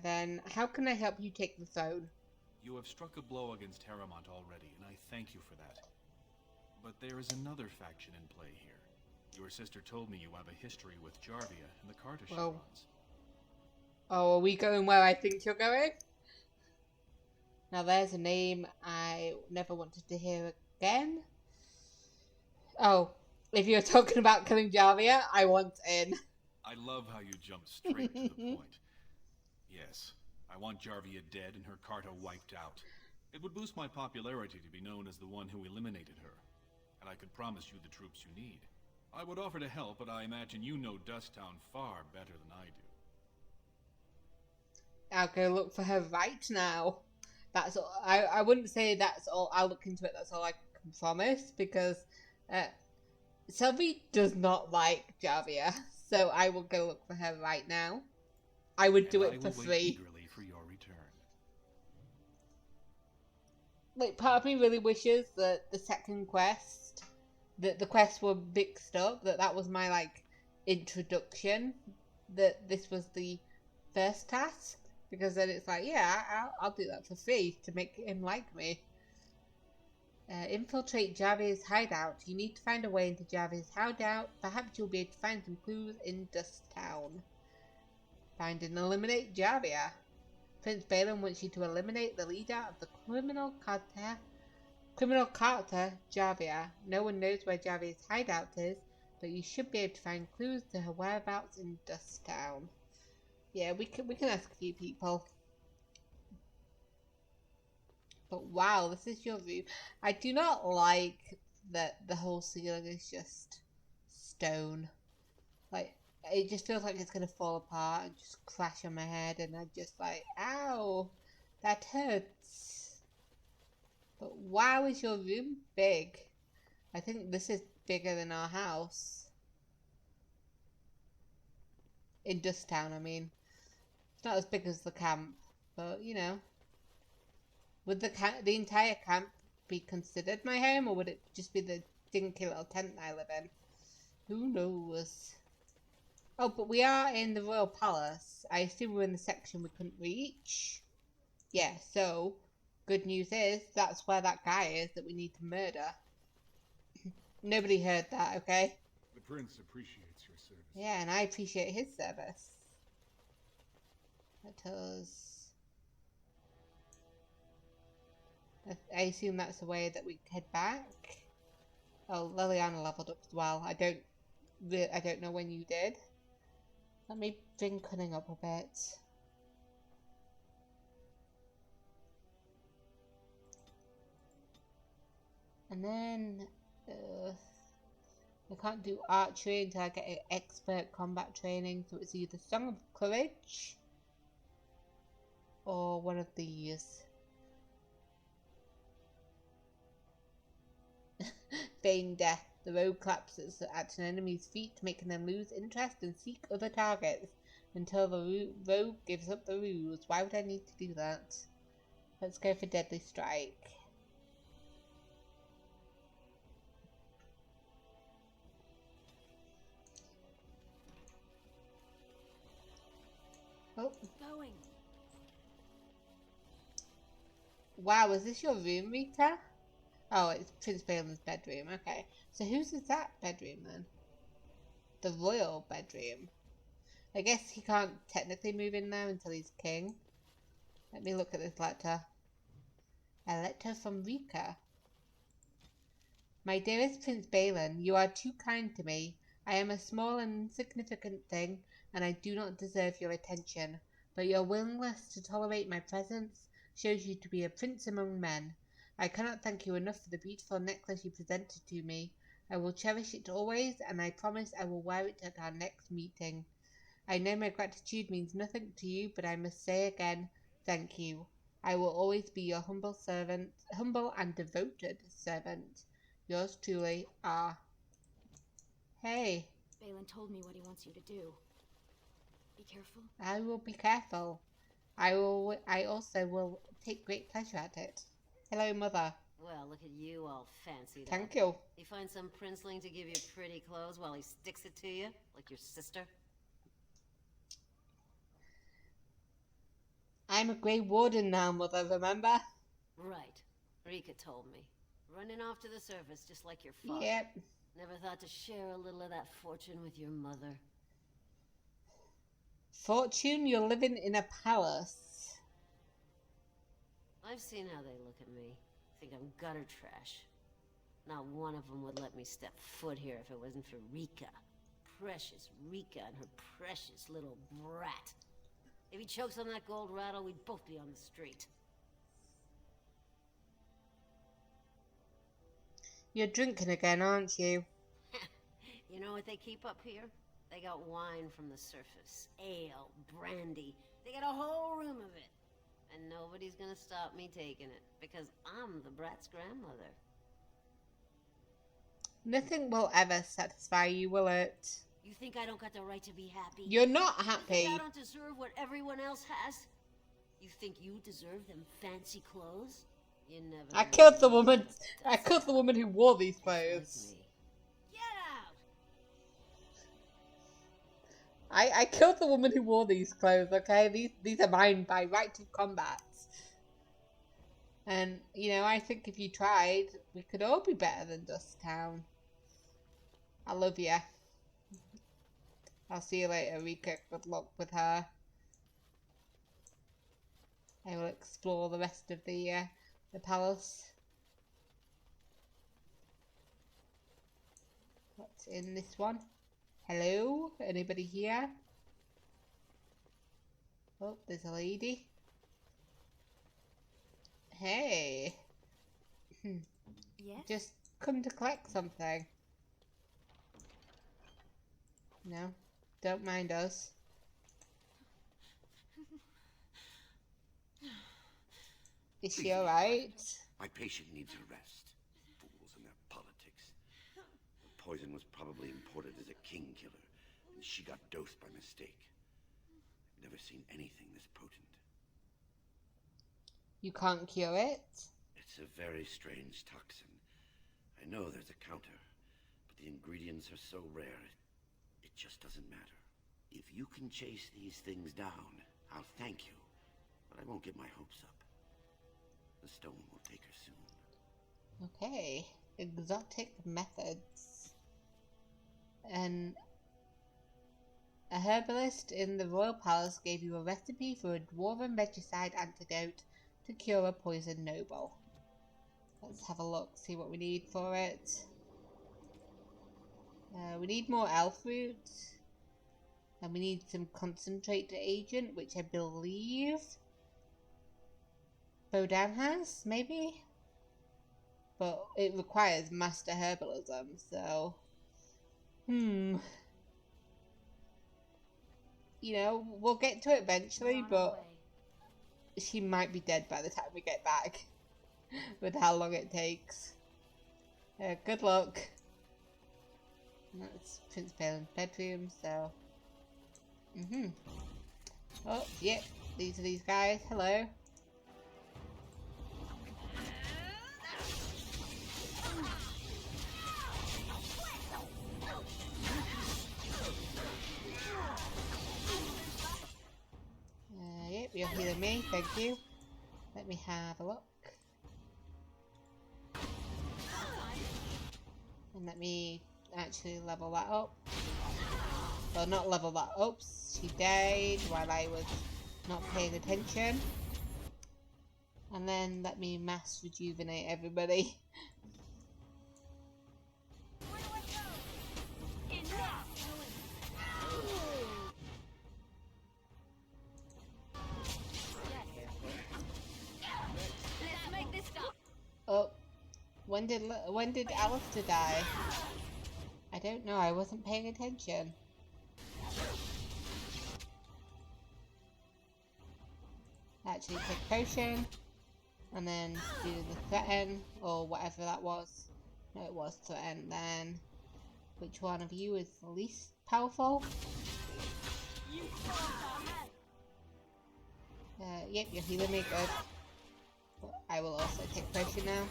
Then, how can I help you take the throne? You have struck a blow against Harrowmont already, and I thank you for that. But there is another faction in play here. Your sister told me you have a history with Jarvia and the Carter-Chevrons. Oh, are we going where I think you're going? Now there's a name I never wanted to hear again. Oh, if you're talking about killing Jarvia, I want in. I love how you jumped straight to the point. Yes, I want Jarvia dead and her Carta wiped out. It would boost my popularity to be known as the one who eliminated her. And I could promise you the troops you need. I would offer to help, but I imagine you know Dusttown far better than I do. I'll go look for her right now. That's all. I wouldn't say that's all. I'll look into it. That's all I can promise, because Sylvi does not like Jarvia, so I will go look for her right now. I would do it for free. Wait eagerly for your return. Like, part of me really wishes that the second quest, that the quests were mixed up, that was my, like, introduction, that this was the first task, because then it's like, yeah, I'll do that for free to make him like me. Infiltrate Jarvia's hideout. You need to find a way into Jarvia's hideout. Perhaps you'll be able to find some clues in Dusttown. Find and eliminate Jarvia. Prince Bhelen wants you to eliminate the leader of the criminal carter, Jarvia. No one knows where Jarvia's hideout is, but you should be able to find clues to her whereabouts in Dusttown. Yeah, we can ask a few people. But wow, this is your view. I do not like that the whole ceiling is just stone. Like, it just feels like it's gonna fall apart and just crash on my head, and I'm just like, ow, that hurts. But wow, is your room big? I think this is bigger than our house. In Dusttown, I mean. It's not as big as the camp, but you know. Would the entire camp be considered my home, or would it just be the dinky little tent I live in? Who knows? Oh, but we are in the Royal Palace. I assume we're in the section we couldn't reach. Yeah, so, good news is, that's where that guy is that we need to murder. Nobody heard that, okay? The prince appreciates your service. Yeah, and I appreciate his service. Let us... I assume that's the way that we head back. Oh, Liliana leveled up as well. I don't know when you did. Let me bring Cunning up a bit. And then I can't do archery until I get an expert combat training, so it's either Song of Courage or one of these. Feign death. The rogue collapses at an enemy's feet, making them lose interest and seek other targets until the rogue gives up the ruse. Why would I need to do that? Let's go for Deadly Strike. Oh. Going. Wow, is this your room, Rita? Oh, it's Prince Bhalen's bedroom. Okay. So whose is that bedroom then? The royal bedroom. I guess he can't technically move in there until he's king. Let me look at this letter. A letter from Rika. My dearest Prince Bhelen, you are too kind to me. I am a small and insignificant thing, and I do not deserve your attention. But your willingness to tolerate my presence shows you to be a prince among men. I cannot thank you enough for the beautiful necklace you presented to me. I will cherish it always, and I promise I will wear it at our next meeting. I know my gratitude means nothing to you, but I must say again, thank you. I will always be your humble and devoted servant. Yours truly, R. Hey. Bhelen told me what he wants you to do. Be careful. I will be careful. I also will take great pleasure at it. Hello, Mother. Well, look at you all fancied Thank up. you. You find some princeling to give you pretty clothes while he sticks it to you, like your sister? I'm a Grey Warden now, Mother, remember? Right. Rika told me. Running off to the surface just like your father. Yep. Never thought to share a little of that fortune with your mother. Fortune, you're living in a palace. I've seen how they look at me. Think I'm gutter trash. Not one of them would let me step foot here if it wasn't for Rika. Precious Rika and her precious little brat. If he chokes on that gold rattle, we'd both be on the street. You're drinking again, aren't you? You know what they keep up here? They got wine from the surface. Ale, brandy. They got a whole room of it. And nobody's gonna stop me taking it, because I'm the brat's grandmother. Nothing will ever satisfy you, will it? You think I don't got the right to be happy? You're not happy. You think I don't deserve what everyone else has? You think you deserve them fancy clothes? You never. I killed the woman. I killed the woman who wore these clothes. Get out! I killed the woman who wore these clothes. Okay, these are mine by right of combat. And you know, I think if you tried, we could all be better than Dusttown. I love you. I'll see you later, Rika. Good luck with her. I will explore the rest of the palace. What's in this one? Hello? Anybody here? Oh, there's a lady. Hey. Yes? Just come to collect something. No, don't mind us. Is she alright? My patient needs a rest. Fools and their politics. The poison was probably imported as a king killer, and she got dosed by mistake. I've never seen anything this potent. You can't cure it? It's a very strange toxin. I know there's a counter, but the ingredients are so rare, it just doesn't matter. If you can chase these things down, I'll thank you, but I won't get my hopes up. The stone will take her soon. Okay. Exotic methods. And a herbalist in the royal palace gave you a recipe for a dwarven regicide antidote to cure a poisoned noble. Let's have a look, see what we need for it. We need more elf root. And we need some concentrate agent, which I believe Bodan has, maybe? But it requires master herbalism, so... You know, we'll get to it eventually, but she might be dead by the time we get back. With how long it takes. Good luck. That's Prince Bhelen's bedroom, so... Oh, yep. These are these guys. Hello. Yep, you're healing me. Thank you. Let me have a look. And let me actually level that up. Well, not level that up. She died while I was not paying attention. And then let me mass rejuvenate everybody. Oh, when did Alistair die? I don't know. I wasn't paying attention. Actually, take a potion, and then do the threaten, or whatever that was. No, it was threaten. Then, which one of you is the least powerful? Yep, you're healing me, good. But I will also take potion now.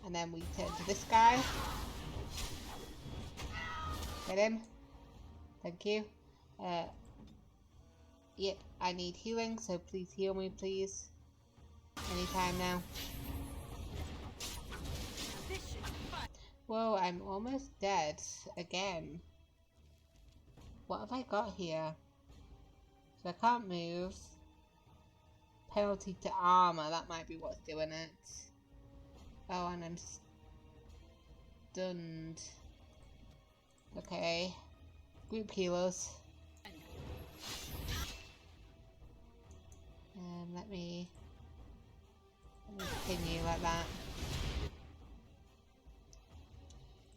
And then we turn to this guy. Get him. Thank you. Yep, I need healing, so please heal me, please. Anytime now. Whoa, I'm almost dead. Again. What have I got here? So I can't move. Penalty to armor, that might be what's doing it. Oh, and I'm stunned. Okay. Group healers. Let me continue like that.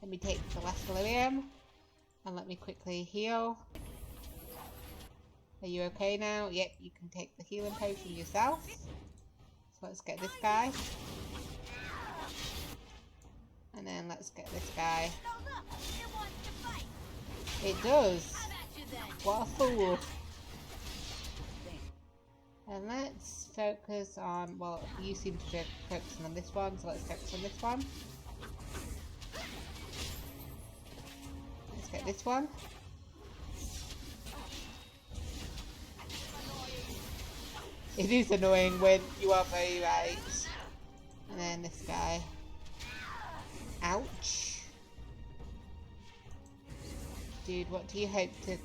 Let me take the last delirium and let me quickly heal. Are you okay now? Yep, you can take the healing potion yourself. So let's get this guy. And then let's get this guy. It does. What a fool. And let's focus on, well, you seem to be focusing on this one, so let's focus on this one. Let's get this one. It is annoying when you are very right. And then this guy. Ouch. Dude, what do you hope to...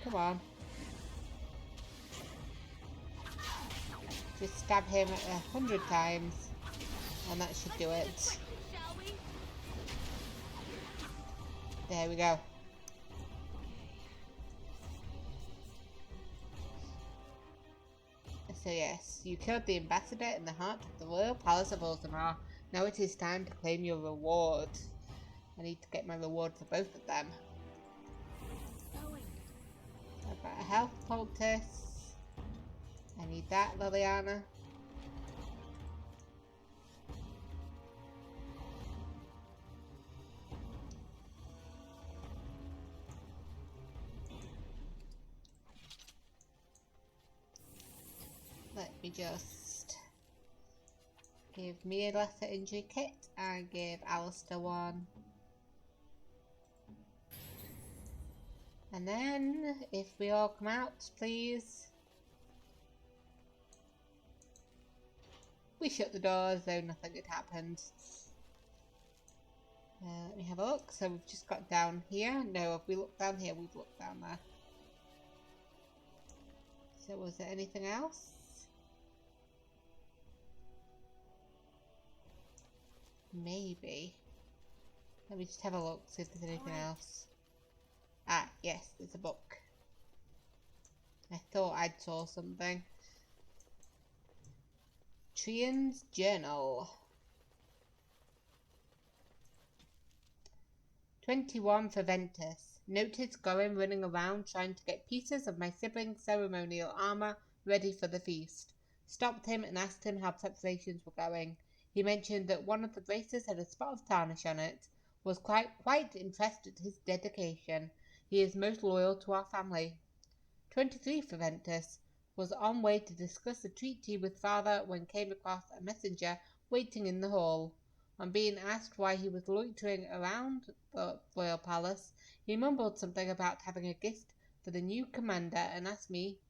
Come on. Just stab him 100 times, and that should do it. There we go. So yes, you killed the ambassador in the heart of the royal palace of Orzammar. Now it is time to claim your reward. I need to get my reward for both of them. I've got a health poultice. I need that, Liliana. Let me just give me a lesser injury kit and give Alistair one. And then, if we all come out, please. We shut the doors, though nothing had happened. Let me have a look. So we've just got down here. No, if we look down here, we've looked down there. So was there anything else? Maybe. Let me just have a look, see if there's anything else. Ah, yes, there's a book. I thought I saw something. Trian's Journal. 21 for Ventus. Noted Gorin running around trying to get pieces of my sibling's ceremonial armor ready for the feast. Stopped him and asked him how preparations were going. He mentioned that one of the braces had a spot of tarnish on it. was quite impressed at his dedication. He is most loyal to our family. 23 Faventus was on way to discuss a treaty with father when came across a messenger waiting in the hall. On being asked why he was loitering around the royal palace, he mumbled something about having a gift for the new commander and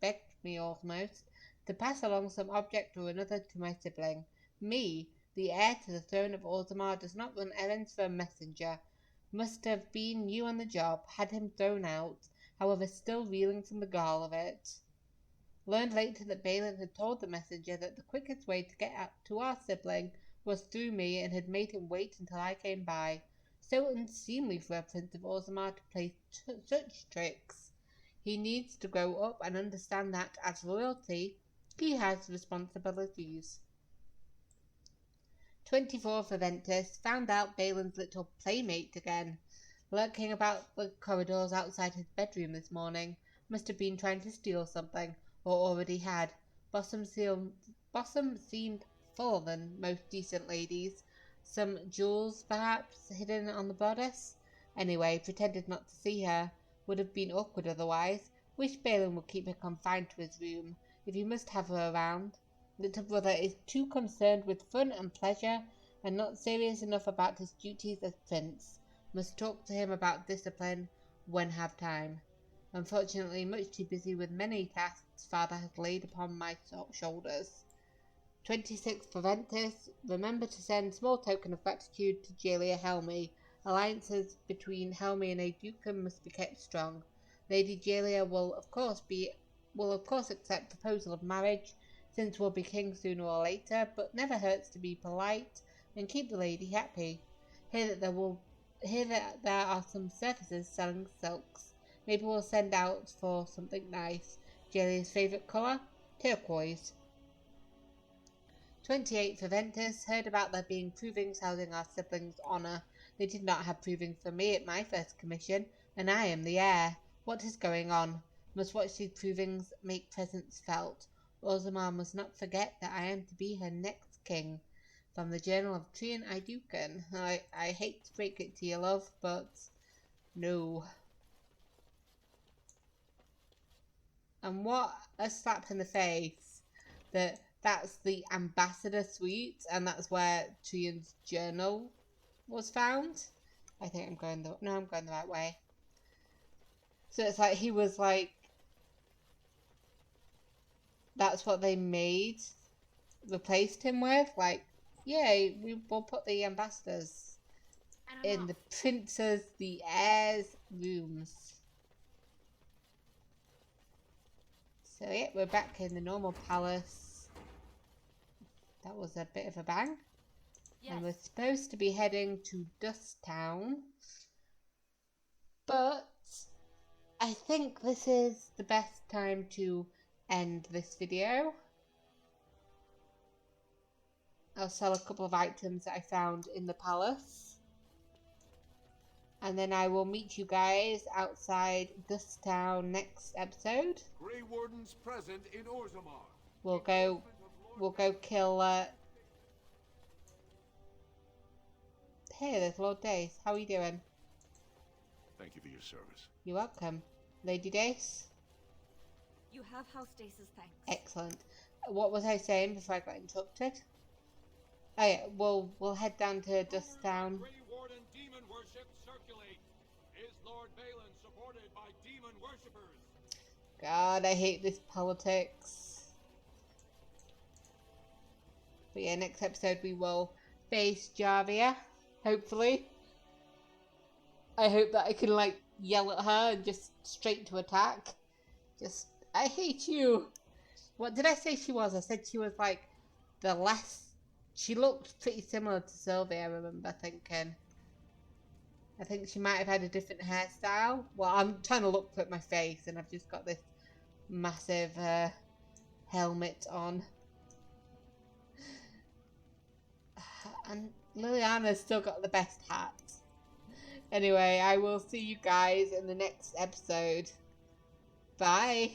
begged me almost, to pass along some object or another to my sibling. Me, the heir to the throne of Orzammar, does not run errands for a messenger. Must have been you on the job, had him thrown out, however still reeling from the gall of it. Learned later that Bhelen had told the messenger that the quickest way to get out to our sibling was through me, and had made him wait until I came by. So unseemly for a prince of Orzammar to play such tricks. He needs to grow up and understand that, as royalty, he has responsibilities. 24 Faventus found out Bhelen's little playmate again, lurking about the corridors outside his bedroom this morning. Must have been trying to steal something, or already had. Bosom seemed fuller than most decent ladies. Some jewels, perhaps, hidden on the bodice? Anyway, pretended not to see her. Would have been awkward otherwise. Wish Bhelen would keep her confined to his room, if he must have her around. Little brother is too concerned with fun and pleasure, and not serious enough about his duties as prince. Must talk to him about discipline when have time. Unfortunately, much too busy with many tasks father has laid upon my shoulders. 26 Faventus, remember to send small token of gratitude to Jaelia Helmi. Alliances between Helmi and Aeducan must be kept strong. Lady Jaelia will of course accept proposal of marriage, since we'll be king sooner or later, but never hurts to be polite and keep the lady happy. Hear that there are some surfaces selling silks. Maybe we'll send out for something nice. Jaelia's favourite colour? Turquoise. 28 Faventus heard about there being provings housing our siblings' honour. They did not have provings for me at my first commission, and I am the heir. What is going on? Must watch these provings make presence felt. Orzammar must not forget that I am to be her next king. From the Journal of Trian Aeducan. I hate to break it to you, love, but no. And what a slap in the face that's the ambassador suite, and that's where Trian's journal was found. I think I'm going the right way. So it's like he was like, that's what they replaced him with. Like, yeah, we'll put the ambassadors in the prince's, the heir's rooms. So yeah, we're back in the normal palace. That was a bit of a bang. Yes. And we're supposed to be heading to Dust Town. But I think this is the best time to end this video. I'll sell a couple of items that I found in the palace. And then I will meet you guys outside Dust Town next episode. Grey Wardens present in Orzammar. We'll go kill Hey, there's Lord Dace. How are you doing? Thank you for your service. You're welcome. Lady Dace? You have House Dace's thanks. Excellent. What was I saying before I got interrupted? Oh yeah, we'll head down to Dust Town. Grey Warden demon worship circulate. Is Lord Bhelen supported by demon worshippers? God, I hate this politics. But yeah, next episode we will face Jarvia, hopefully. I hope that I can like yell at her and just straight to attack. Just, I hate you. What did I say she was? I said she was like the less... She looked pretty similar to Sylvi, I remember thinking. I think she might have had a different hairstyle. Well, I'm trying to look at my face and I've just got this massive helmet on. And Liliana's still got the best hat. Anyway, I will see you guys in the next episode. Bye.